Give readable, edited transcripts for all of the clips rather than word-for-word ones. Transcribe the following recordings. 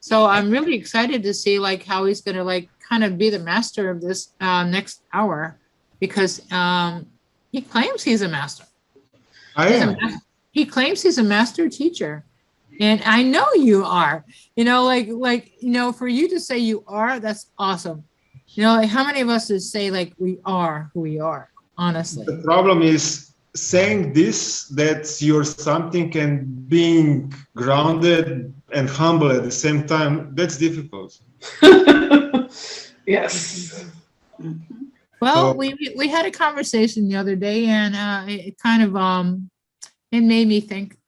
So I'm really excited to see like how he's going to like kind of be the master of this next hour, because he claims he's a master. He claims he's a master teacher. And I know you are, for you to say you are, that's awesome. Like how many of us would say like we are who we are, honestly? The problem is saying this, that you're something, and being grounded and humble at the same time, that's difficult. Yes. Well, we had a conversation the other day, and it kind of it made me think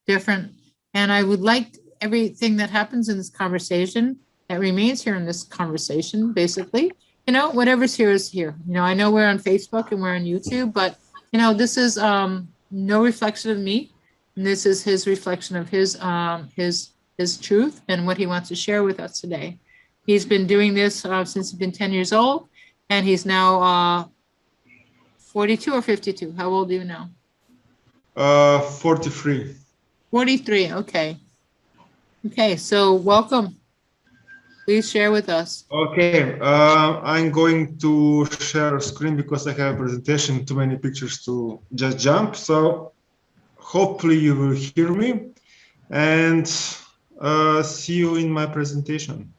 different. And I would like everything that happens in this conversation that remains here in this conversation, basically. Whatever's here is here. I know we're on Facebook and we're on YouTube, but this is no reflection of me. And this is his reflection of his truth and what he wants to share with us today. He's been doing this since he's been 10 years old, and he's now 42 or 52. How old are you now? 43. 43. Okay. Okay. So welcome. Please share with us. Okay. I'm going to share a screen because I have a presentation, too many pictures to just jump. So hopefully you will hear me, and see you in my presentation.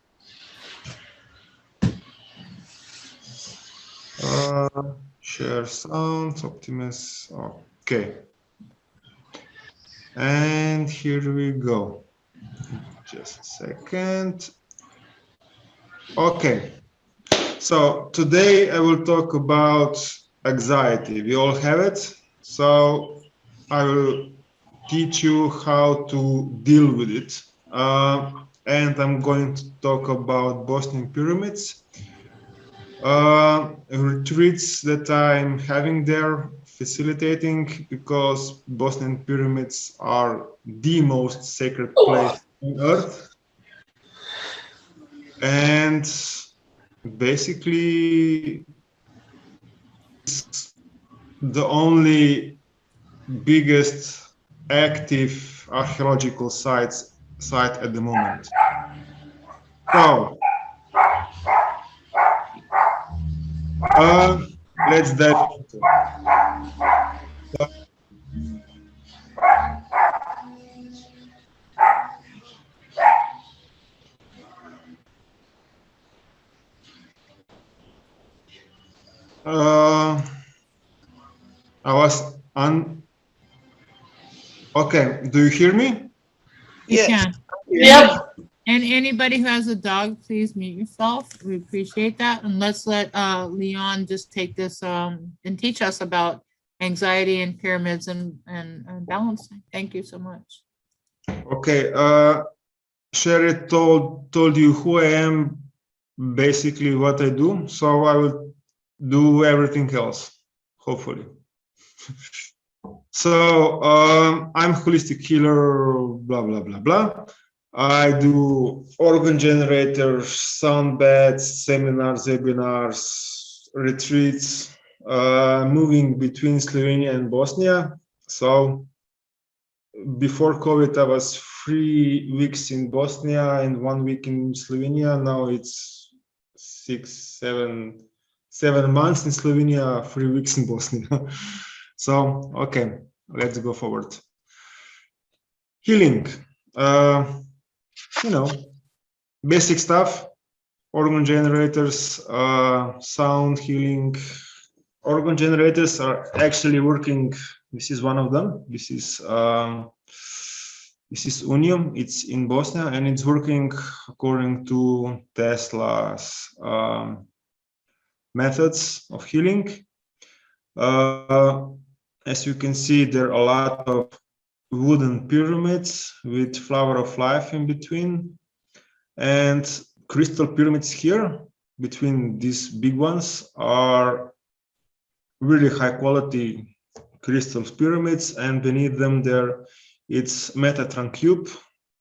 Share sound, Optimus. Okay. And here we go. Just a second. Okay. So today I will talk about anxiety. We all have it. So I will teach you how to deal with it. And I'm going to talk about Bosnian pyramids. Retreats that I'm having there, facilitating, because Bosnian pyramids are the most sacred place on earth. And basically, it's the only biggest active archaeological site at the moment. So, let's dive into it. I was on. Okay, do you hear me? Yes. Yep. And anybody who has a dog, please mute yourself. We appreciate that. And let's let Leon just take this and teach us about anxiety and pyramids and balancing. Thank you so much. Okay. Sherry told you who I am, basically what I do. So I will do everything else, hopefully. So I'm holistic healer, blah, blah, blah, blah. I do organ generators, sound baths, seminars, webinars, retreats, moving between Slovenia and Bosnia. So before COVID, I was 3 weeks in Bosnia and 1 week in Slovenia. Now it's 7 months in Slovenia, 3 weeks in Bosnia. So, okay, let's go forward. Healing. Basic stuff, organ generators, sound healing. Organ generators are actually working. This is one of them. This is Unium. It's in Bosnia, and it's working according to Tesla's methods of healing. As you can see, there are a lot of wooden pyramids with flower of life in between, and crystal pyramids here between these big ones are really high quality crystal pyramids, and beneath them there it's Metatron cube,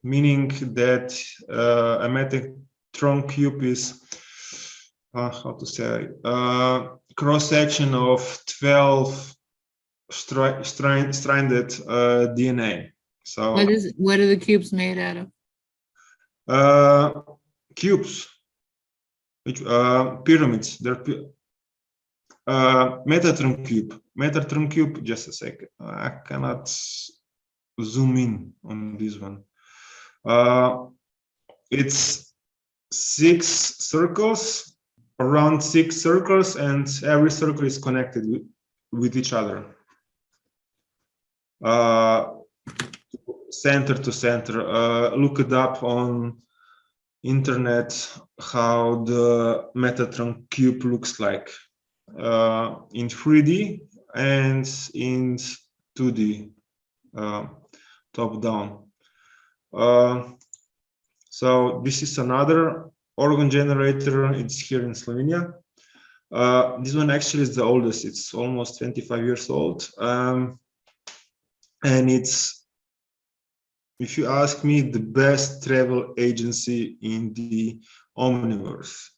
meaning that a Metatron cube is how to say cross section of 12 stranded DNA. So what are the cubes made out of? Cubes, which pyramids. They're Metatron cube. Metatron cube. Just a second. I cannot zoom in on this one. It's 6 circles, around 6 circles, and every circle is connected with each other. Center to center. Look it up on internet how the Metatron cube looks like in 3D and in 2D, top down. So this is another organ generator. It's here in Slovenia. This one actually is the oldest. It's almost 25 years old. And it's, if you ask me, the best travel agency in the omniverse.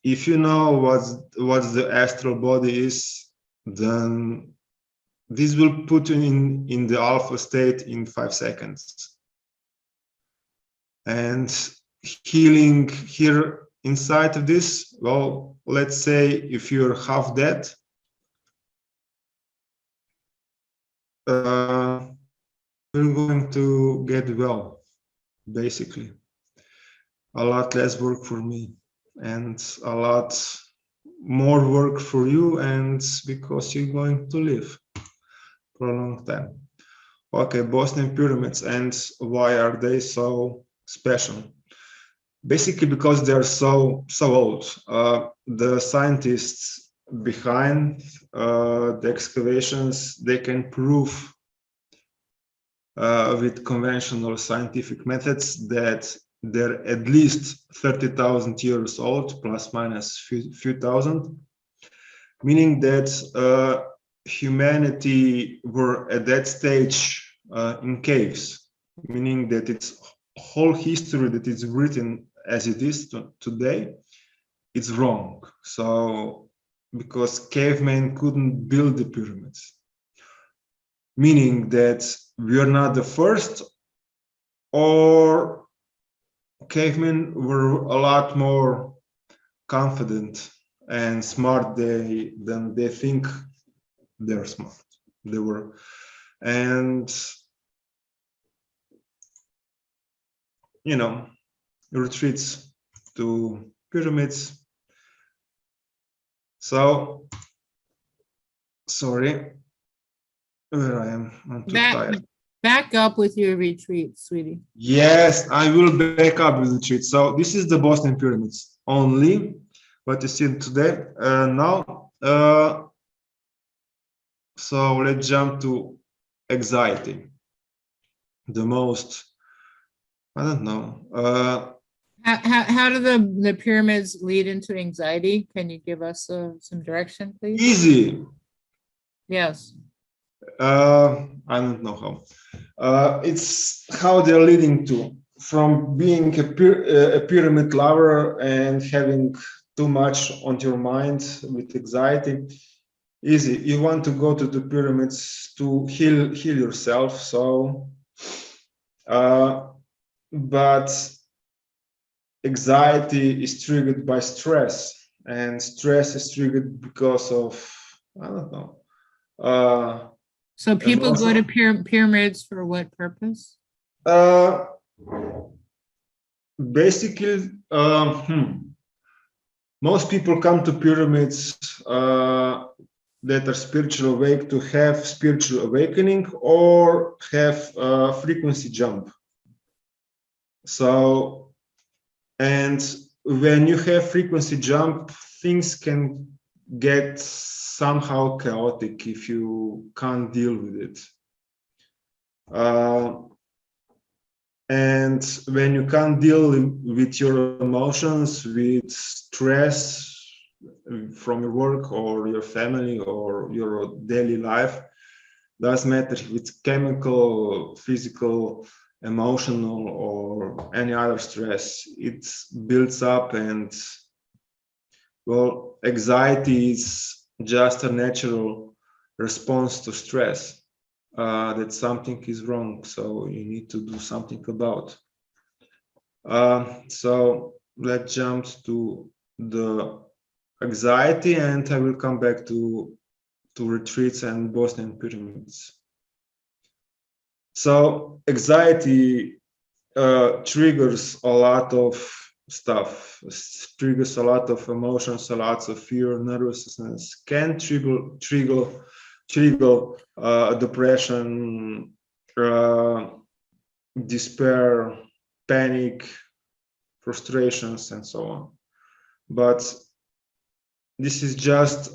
If you know what the astral body is, then this will put you in the alpha state in 5 seconds. And healing here inside of this, well, let's say if you're half dead, you're going to get well, basically. A lot less work for me and a lot more work for you, and because you're going to live for a long time. Okay, Bosnian pyramids, and why are they so special? Basically because they're so old. The scientists behind the excavations, they can prove with conventional scientific methods that they're at least 30,000 years old, plus minus few thousand, meaning that humanity were at that stage in caves, meaning that its whole history that is written as it is today, it's wrong. So, because cavemen couldn't build the pyramids, meaning that we are not the first, or cavemen were a lot more confident and smart than they think they're smart. They were. And you know, retreats to pyramids. So, sorry, where I am, I'm too tired. Back up with your retreat, sweetie. Yes, I will back up with the retreat. So this is the Bosnian pyramids only, what you see today. Now, so let's jump to anxiety. The most, I don't know. How do the pyramids lead into anxiety? Can you give us some direction, please? Easy. Yes. I don't know how. It's how they're leading to, from being a pyramid lover and having too much on your mind with anxiety. Easy. You want to go to the pyramids to heal yourself. So, but anxiety is triggered by stress, and stress is triggered because of, I don't know. So people go to pyramids for what purpose? Basically, most people come to pyramids that are spiritual awake to have spiritual awakening or have a frequency jump. So, and when you have frequency jump, things can get somehow chaotic if you can't deal with it. And when you can't deal with your emotions, with stress from your work or your family or your daily life, doesn't matter if it's chemical, physical, emotional, or any other stress, it builds up. And well, anxiety is just a natural response to stress. that something is wrong, so you need to do something about. So let's jump to the anxiety, and I will come back to retreats and Bosnian pyramids. So anxiety triggers a lot of stuff, triggers a lot of emotions, a lot of fear, nervousness, can trigger depression, despair, panic, frustrations, and so on. But this is just,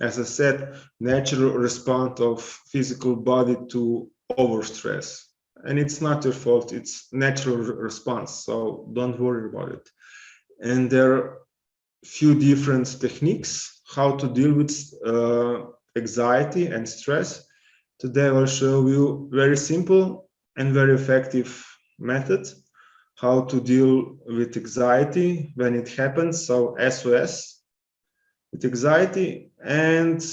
as I said, natural response of physical body to overstress. And it's not your fault, it's natural response, so don't worry about it. And there are few different techniques how to deal with anxiety and stress. Today I will show you very simple and very effective method how to deal with anxiety when it happens, so SOS with anxiety, and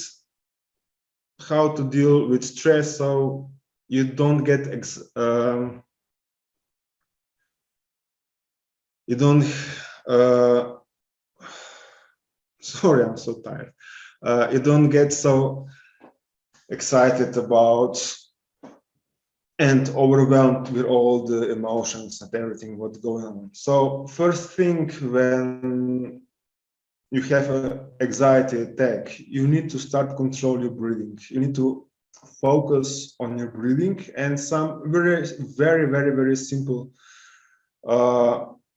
how to deal with stress so you don't get you don't sorry, I'm so tired. You don't get so excited about and overwhelmed with all the emotions and everything what's going on. So first thing, when you have an anxiety attack, you need to start control your breathing. You need to focus on your breathing and some very simple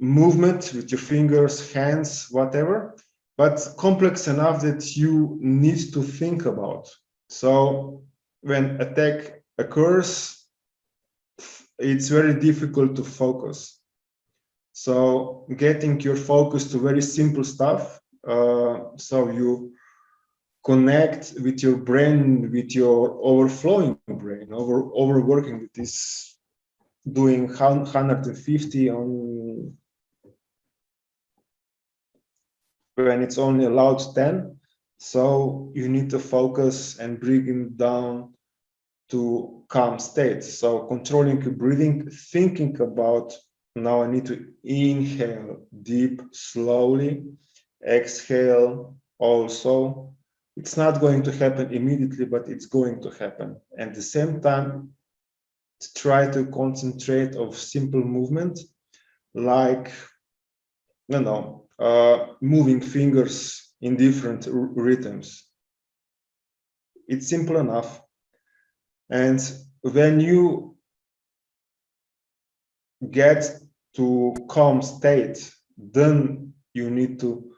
movement with your fingers, hands, whatever, but complex enough that you need to think about. So when attack occurs, it's very difficult to focus. So getting your focus to very simple stuff, so you connect with your brain, with your overflowing brain, overworking with this, doing 150 on when it's only allowed 10. So you need to focus and bring it down to calm states. So controlling your breathing, thinking about, now I need to inhale deep, slowly, exhale also. It's not going to happen immediately, but it's going to happen. And at the same time, try to concentrate on simple movement, like, moving fingers in different rhythms. It's simple enough. And when you get to calm state, then you need to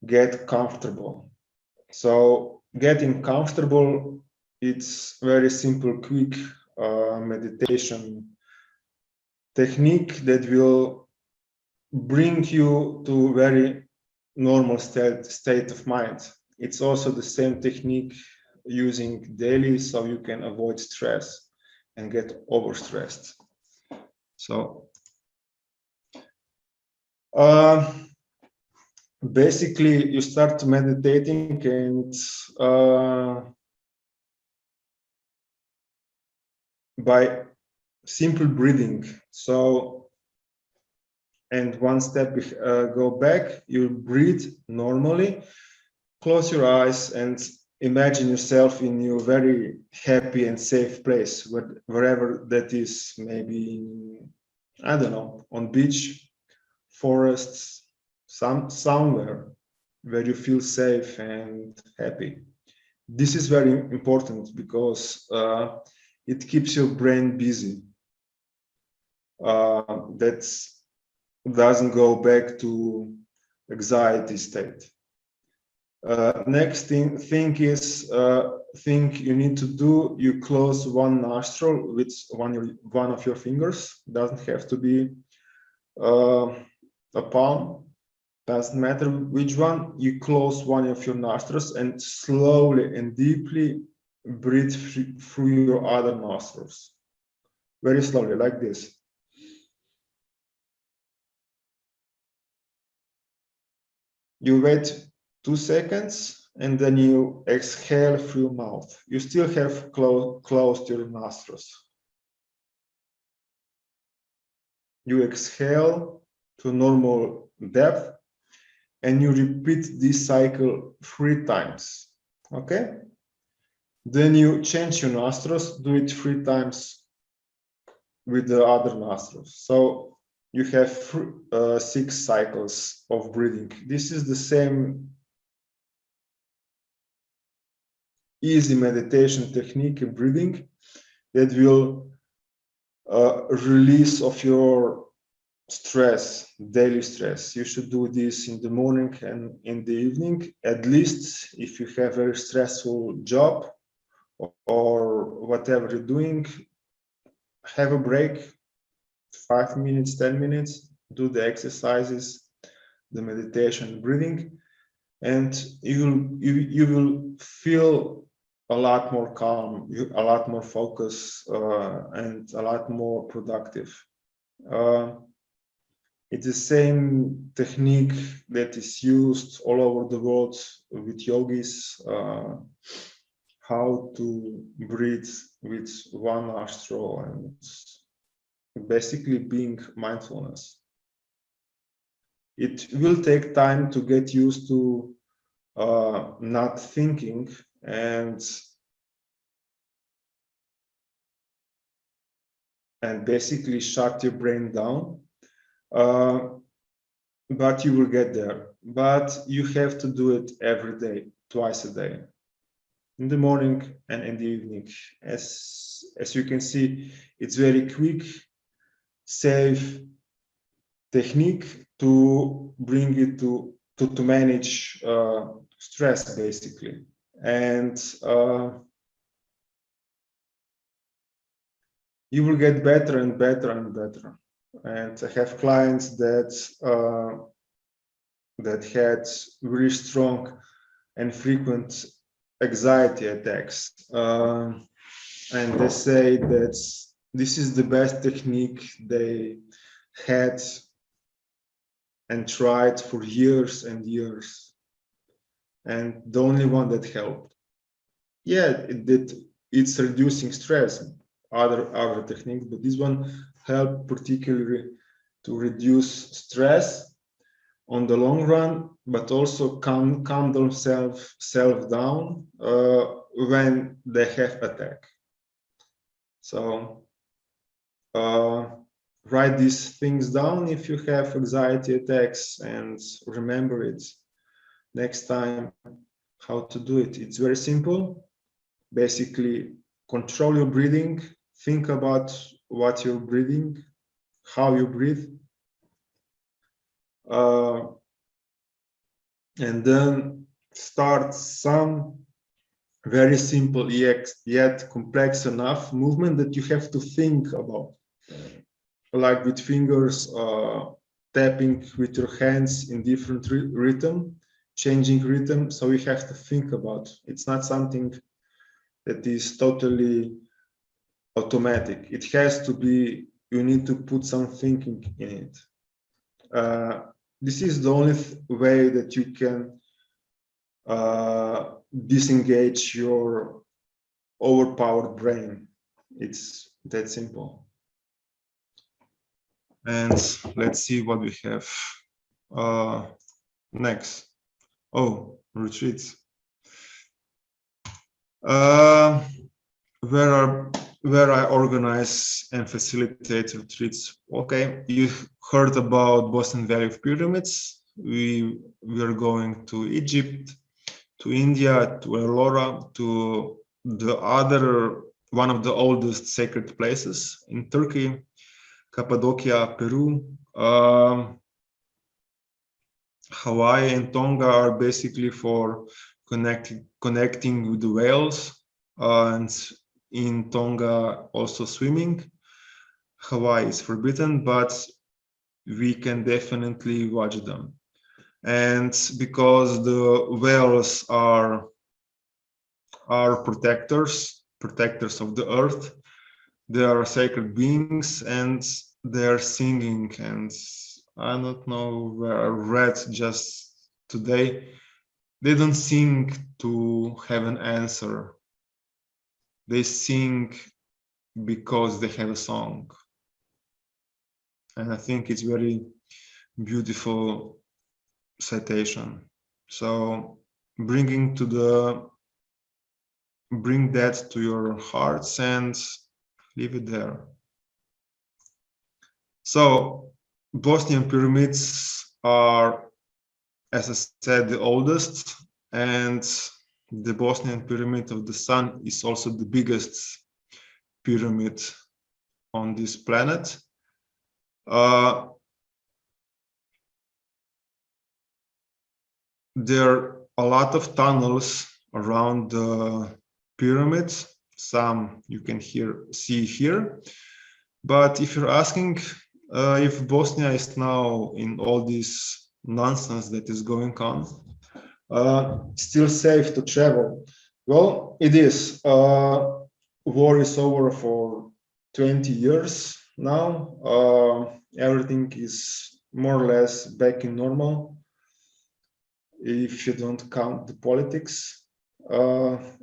get comfortable. So getting comfortable, it's very simple, quick meditation technique that will bring you to very normal state of mind. It's also the same technique using daily, so you can avoid stress and get overstressed. So basically you start meditating and by simple breathing. So, and one step go back, you breathe normally, close your eyes and imagine yourself in your very happy and safe place, wherever that is, maybe, I don't know, on beach, forests, somewhere where you feel safe and happy. This is very important because it keeps your brain busy. That doesn't go back to anxiety state. Next thing is thing you need to do, you close one nostril with one of your fingers. Doesn't have to be a palm, doesn't matter which one. You close one of your nostrils and slowly and deeply breathe through your other nostrils, very slowly, like this. You wait 2 seconds and then you exhale through mouth. You still have closed your nostrils. You exhale to normal depth, and you repeat this cycle 3 times. Okay? Then you change your nostrils, do it 3 times with the other nostrils. So you have 6 cycles of breathing. This is the same easy meditation technique of breathing that will release of your stress, daily stress. You should do this in the morning and in the evening, at least if you have a very stressful job or whatever you're doing. Have a break, 5 minutes, 10 minutes, do the exercises, the meditation, breathing, and you will feel a lot more calm, a lot more focus, and a lot more productive. It's the same technique that is used all over the world with yogis, how to breathe with one nostril, and basically being mindfulness. It will take time to get used to not thinking and basically shut your brain down, but you will get there. But you have to do it every day, twice a day, in the morning and in the evening. As you can see, it's very quick, safe technique to bring it to manage stress, basically. And you will get better and better and better. And I have clients that had really strong and frequent anxiety attacks, and they say that this is the best technique they had and tried for years and years, and the only one that helped. Yeah, it's reducing stress, other techniques, but this one helped particularly to reduce stress on the long run, but also calm themselves down when they have attack. So write these things down if you have anxiety attacks, and remember it next time how to do it. It's very simple. Basically, control your breathing, think about what you're breathing, how you breathe, and then start some very simple yet complex enough movement that you have to think about, like with fingers, tapping with your hands in different rhythm, changing rhythm. So you have to think about. It's not something that is totally automatic. It has to be, you need to put some thinking in it. This is the only way that you can disengage your overpowered brain. It's that simple. And let's see what we have next. Oh, retreats. Where I organize and facilitate retreats. Okay, you heard about Bosnian Valley of Pyramids. We are going to Egypt, to India, to Ellora, to the other, one of the oldest sacred places in Turkey, Cappadocia, Peru. Hawaii and Tonga are basically for connecting with the whales, and in Tonga also swimming. Hawaii is forbidden, but we can definitely watch them. And because the whales are protectors of the earth, they are sacred beings, and they are singing. And I don't know where I read just today they don't sing to have an answer. They sing because they have a song. And I think it's very beautiful citation. So bring that to your hearts and leave it there. So Bosnian pyramids are, as I said, the oldest, and the Bosnian pyramid of the sun is also the biggest pyramid on this planet. There are a lot of tunnels around the pyramids. Some you can see here. But if you're asking if Bosnia is now in all this nonsense that is going on, still safe to travel? Well, it is. War is over for 20 years now. Everything is more or less back in normal. If you don't count the politics,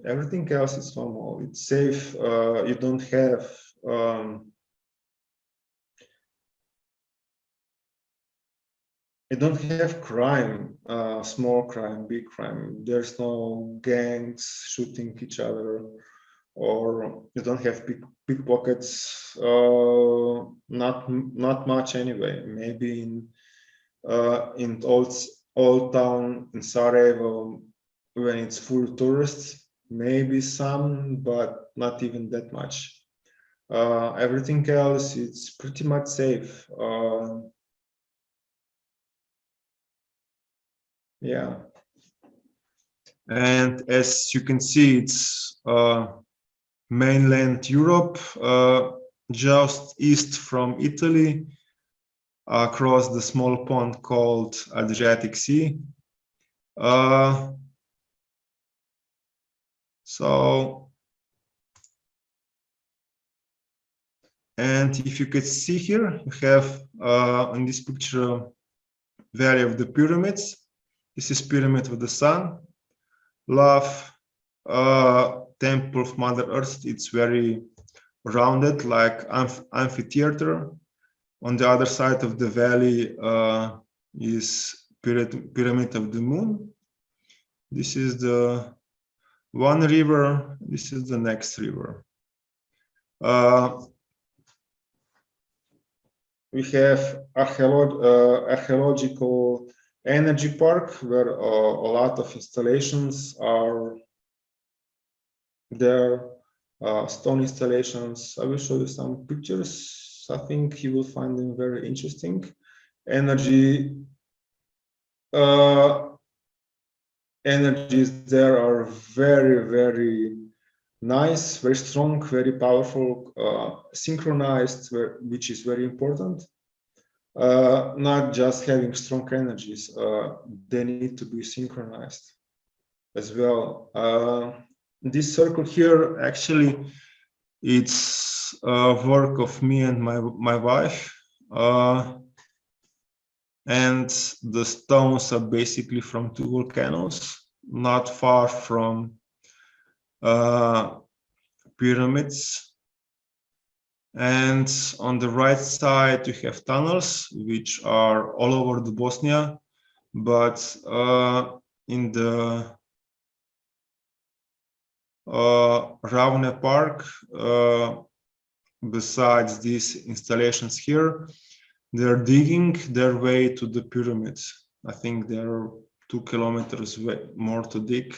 everything else is normal. It's safe. You don't have crime, small crime, big crime. There's no gangs shooting each other, or you don't have pickpockets. Not much anyway. Maybe in old town in Sarajevo, when it's full tourists, maybe some, but not even that much. Everything else, it's pretty much safe. Yeah. And as you can see, it's mainland Europe, just east from Italy, across the small pond called Adriatic Sea. And if you could see here, you have in this picture Valley of the Pyramids. This is Pyramid of the Sun. Love, Temple of Mother Earth. It's very rounded, like amphitheater. On the other side of the valley is Pyramid of the Moon. This is the one river. This is the next river. We have archaeological energy park, where a lot of installations are there, stone installations. I will show you some pictures. I think you will find them very interesting. Energies there are very, very nice, very strong, very powerful, synchronized, which is very important. Not just having strong energies, they need to be synchronized as well. This circle here, actually, it's a work of me and my wife. And the stones are basically from two volcanoes, not far from pyramids. And on the right side, you have tunnels, which are all over the Bosnia, but in the Ravne Park, besides these installations here, they're digging their way to the pyramids. I think there are 2 kilometers more to dig.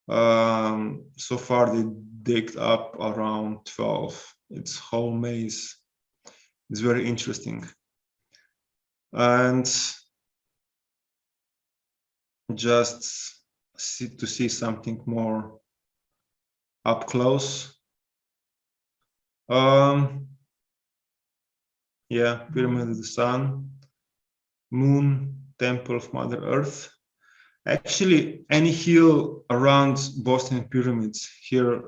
So far they digged up around 12. It's whole maze. It's very interesting. And just to see something more up close. Yeah, Pyramid of the Sun, Moon, Temple of Mother Earth. Actually, any hill around Bosnian pyramids, here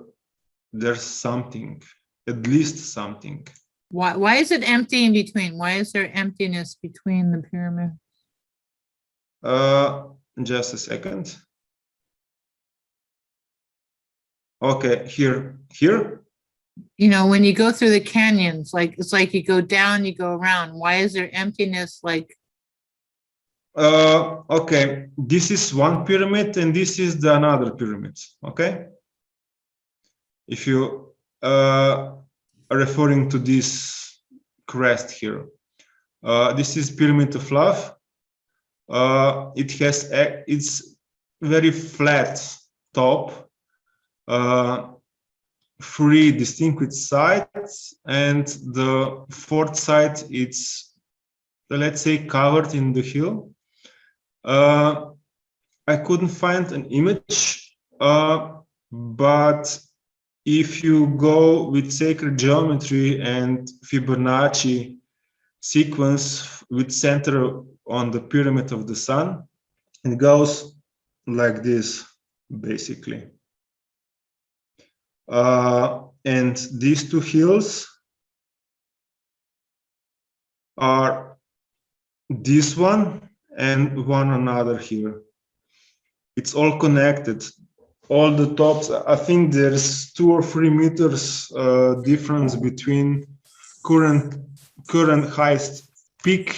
there's something, at least something. Why is it empty in between? Why is there emptiness between the pyramids? Just a second. Okay, here. You know, when you go through the canyons, like it's like you go down, you go around. Why is there emptiness? Like, okay, this is one pyramid and this is the another pyramid. Okay, if you are referring to this crest here, this is pyramid of love. It's very flat top, three distinct sides, and the fourth side it's, let's say, covered in the hill. I couldn't find an image, but if you go with sacred geometry and Fibonacci sequence with center on the pyramid of the sun, it goes like this, basically. And these two hills are this one and one another here. It's all connected. All the tops, I think there's 2 or 3 meters difference between current highest peak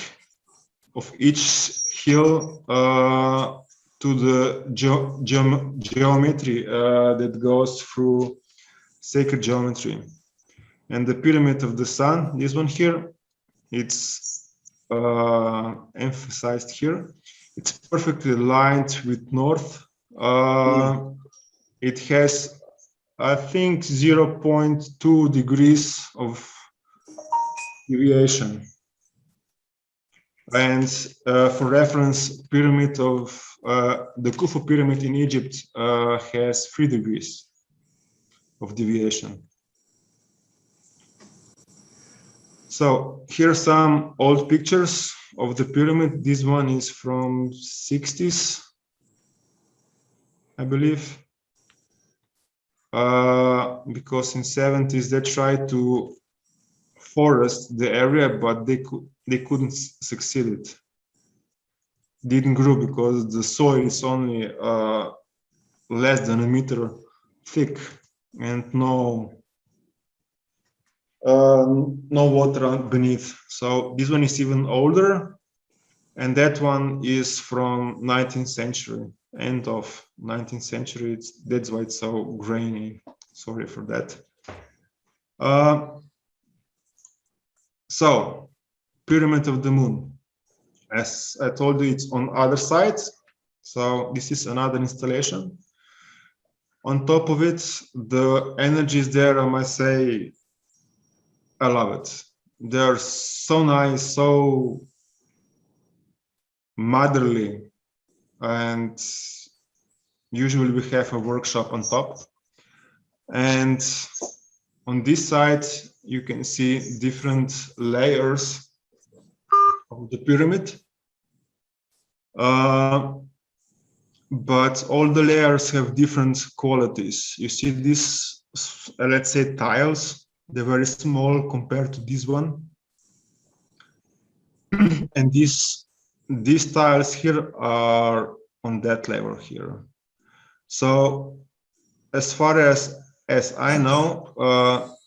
of each hill to the geometry that goes through sacred geometry. And the pyramid of the sun, this one here, it's emphasized here. It's perfectly aligned with north. It has, I think, 0.2 degrees of deviation. And for reference, pyramid of the Khufu pyramid in Egypt has 3 degrees of deviation. So here are some old pictures of the pyramid. This one is from 60s, I believe, because in 70s they tried to forest the area, but they couldn't succeed it. Didn't grow because the soil is only less than a meter thick and no water beneath. So this one is even older, and that one is from 19th century, end of 19th century. That's why it's so grainy. Sorry for that. So, Pyramid of the Moon. As I told you, it's on other side. So this is another installation. On top of it, the energies there, I must say, I love it. They're so nice, so motherly, and usually we have a workshop on top. And on this side, you can see different layers of the pyramid. But all the layers have different qualities. You see these, let's say, tiles. They're very small compared to this one. And these tiles here are on that level here. So as far as I know,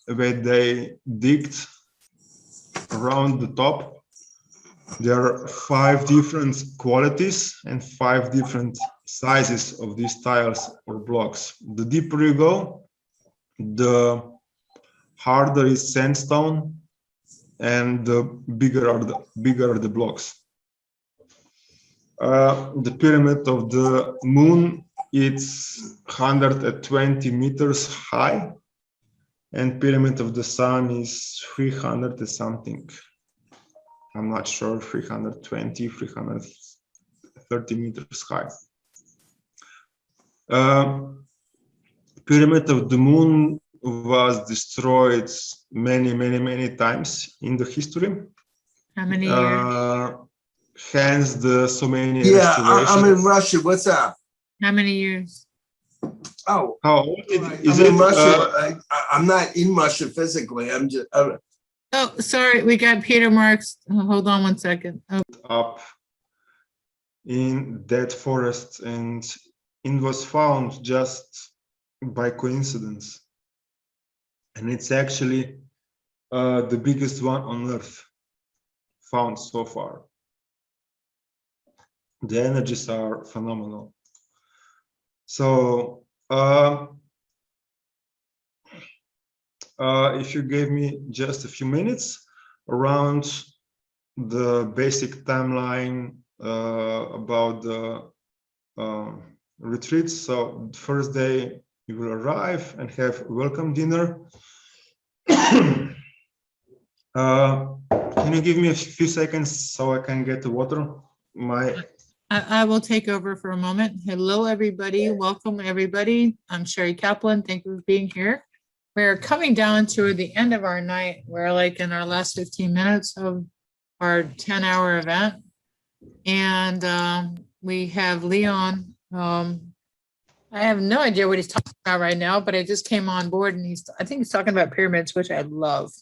when they digged around the top, there are 5 different qualities and 5 different sizes of these tiles or blocks. The deeper you go, the harder is sandstone, and the bigger are the blocks. The pyramid of the moon, it's 120 meters high, and pyramid of the sun is 300 and something. I'm not sure, 320, 330 meters high. Pyramid of the moon was destroyed many times in the history. how many years? Hence the so many restorations. I'm in Russia. What's up? How many years? Oh, how old is I'm it? In Russia. I'm not in Russia physically. I'm just. Oh, sorry, we got Peter Marks. Oh, hold on one second. Oh. Up in that forest, and it was found just by coincidence. And it's actually the biggest one on Earth found so far. The energies are phenomenal. So if you gave me just a few minutes around the basic timeline about the retreats. So the first day you will arrive and have welcome dinner. Can you give me a few seconds so I can get the water? I will take over for a moment. Hello, everybody. Welcome, everybody. I'm Sherry Kaplan. Thank you for being here. We're coming down to the end of our night. We're like in our last 15 minutes of our 10-hour event. And we have Leon. I have no idea what he's talking about right now, but I just came on board and I think he's talking about pyramids, which I love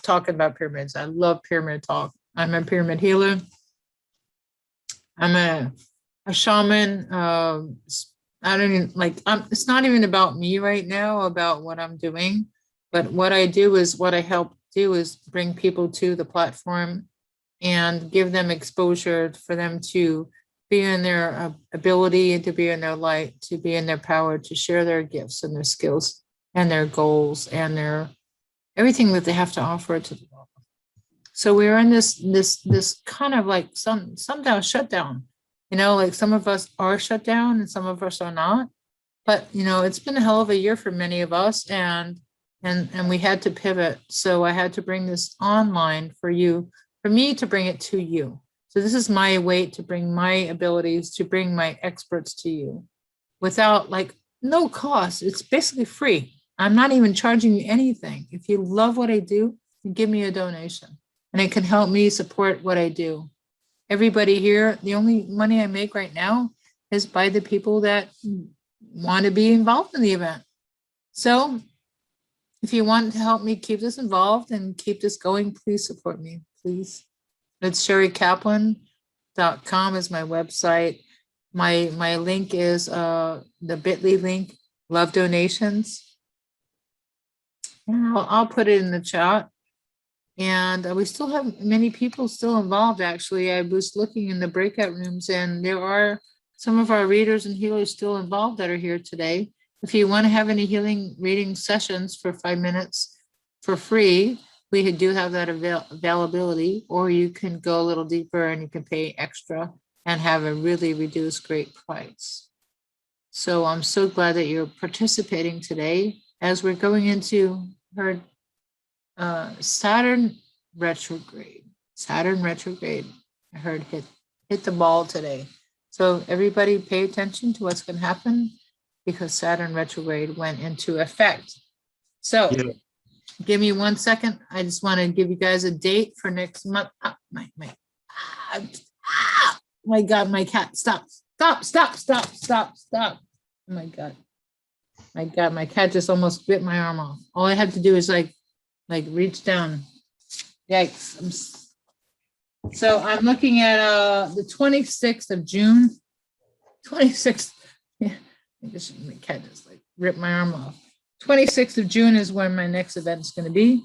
talking about pyramids. I love pyramid talk. I'm a pyramid healer. I'm a shaman. I don't even it's not even about me right now, about what I'm doing, but what I help do is bring people to the platform and give them exposure for them to be in their ability, to be in their light, to be in their power, to share their gifts and their skills and their goals and their everything that they have to offer to the world. So we're in this kind of like somehow shutdown. Like some of us are shut down and some of us are not. But it's been a hell of a year for many of us, and we had to pivot. So I had to bring this online for me to bring it to you. So this is my way to bring my abilities, to bring my experts to you without no cost. It's basically free. I'm not even charging you anything. If you love what I do, you give me a donation and it can help me support what I do. Everybody here, the only money I make right now is by the people that want to be involved in the event. So if you want to help me keep this involved and keep this going, please support me, please. It's sherrykaplan.com is my website. My link is the bit.ly link, love donations. And I'll put it in the chat. And we still have many people still involved, actually. I was looking in the breakout rooms and there are some of our readers and healers still involved that are here today. If you want to have any healing reading sessions for 5 minutes for free, we do have that availability, or you can go a little deeper and you can pay extra and have a really reduced great price. So I'm so glad that you're participating today as we're going into her Saturn retrograde. I heard hit the ball today. So everybody pay attention to what's going to happen because Saturn retrograde went into effect. So yeah. Give me 1 second. I just want to give you guys a date for next month. Oh, my God, my cat, stop. Oh my God, my cat just almost bit my arm off. All I had to do is like reach down. Yikes. So I'm looking at the 26th of June. 26th. Yeah, I guess my cat just ripped my arm off. 26th of June is when my next event is going to be.